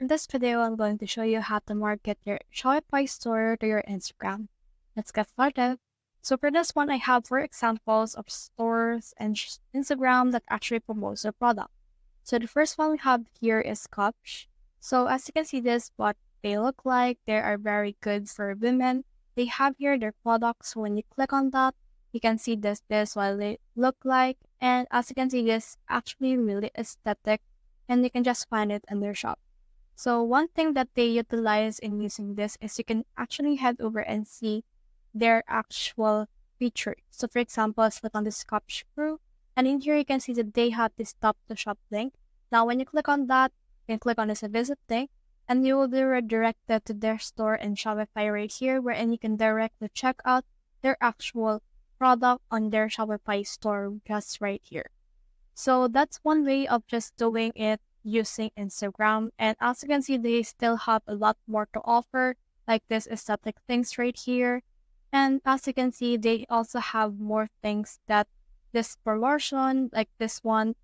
In this video, I'm going to show you how to market your Shopify store to your Instagram. Let's get started. So for this one, I have 4 examples of stores and Instagram that actually promotes their product. So the first one we have here is Cups. So as you can see this, what they look like, they are very good for women. They have here their products. So when you click on that, you can see this what they look like. And as you can see, this actually really aesthetic and you can just find it in their shop. So one thing that they utilize in using this is you can actually head over and see their actual feature. So for example, let's click on this cup screw, and in here you can see that they have this top to shop link. Now when you click on that, you can click on this visit link, and you will be redirected to their store in Shopify right here, wherein you can directly check out their actual product on their Shopify store just right here. So that's one way of just doing it using Instagram. And as you can see, they still have a lot more to offer, like this aesthetic things right here. And as you can see, they also have more things that this promotion, like this one,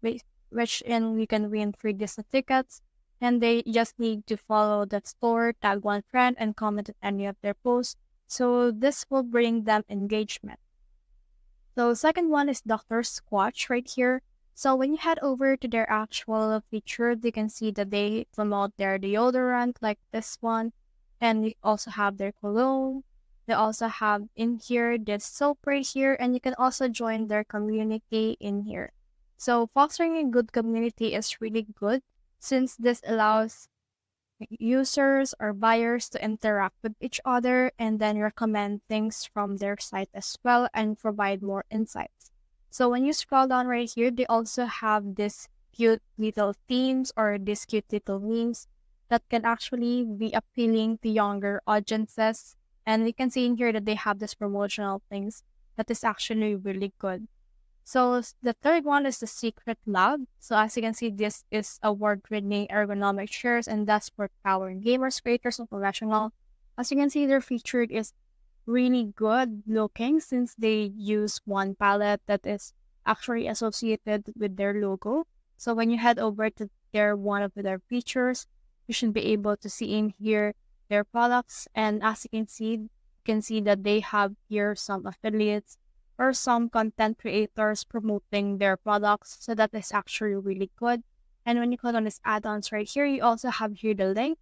which in you can win free Disney tickets. And they just need to follow the store, tag one friend, and comment on any of their posts. So this will bring them engagement. So second one is Dr. Squatch right here. So when you head over to their actual feature, you can see that they promote their deodorant like this one. And you also have their cologne. They also have in here this soap right here. And you can also join their community in here. So fostering a good community is really good since this allows users or buyers to interact with each other and then recommend things from their site as well and provide more insights. So when you scroll down right here, they also have this cute little themes or these cute little memes that can actually be appealing to younger audiences. And we can see in here that they have this promotional things that is actually really good. So the third one is the Secret Lab. So as you can see, this is award-winning ergonomic chairs and dashboard powering gamers, creators, and professionals. As you can see, their feature is really good looking since they use one palette that is actually associated with their logo. So when you head over to one of their features, you should be able to see in here their products. And as you can see that they have here some affiliates or some content creators promoting their products. So that is actually really good. And when you click on this add-ons right here, you also have here the link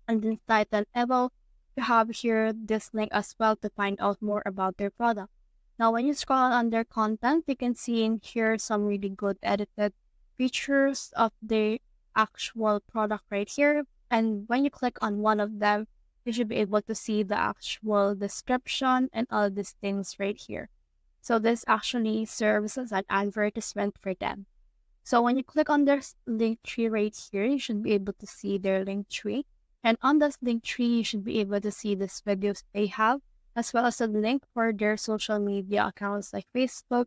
and the title level. You have here this link as well to find out more about their product. Now, when you scroll on their content, you can see in here some really good edited features of the actual product right here. And when you click on one of them, you should be able to see the actual description and all these things right here. So this actually serves as an advertisement for them. So when you click on their link tree right here, you should be able to see their link tree. And on this link tree, you should be able to see these videos they have, as well as a link for their social media accounts like Facebook,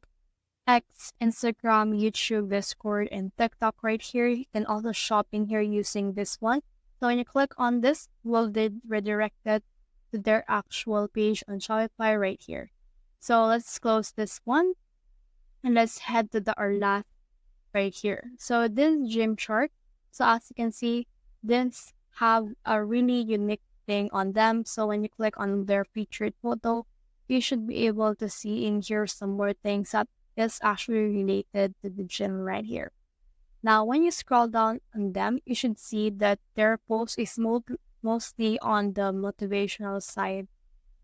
X, Instagram, YouTube, Discord, and TikTok right here. You can also shop in here using this one. So when you click on this, will be redirected to their actual page on Shopify right here. So let's close this one and let's head to our last right here. So this gym chart. So as you can see, this have a really unique thing on them. So when you click on their featured photo, you should be able to see in here some more things that is actually related to the gym right here. Now, when you scroll down on them, you should see that their post is mostly on the motivational side.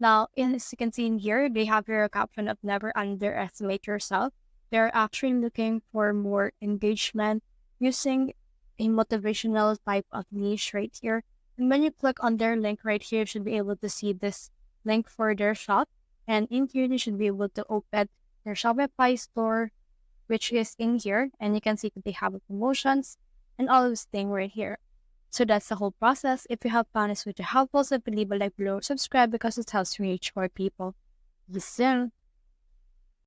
Now, as you can see in here, they have here a caption of never underestimate yourself. They're actually looking for more engagement using a motivational type of niche right here. And when you click on their link right here, you should be able to see this link for their shop. And in here, you should be able to open their Shopify store, which is in here. And you can see that they have promotions and all of this thing right here. So that's the whole process. If you have found this video helpful, so leave a like below, subscribe because it helps reach more people. See you soon.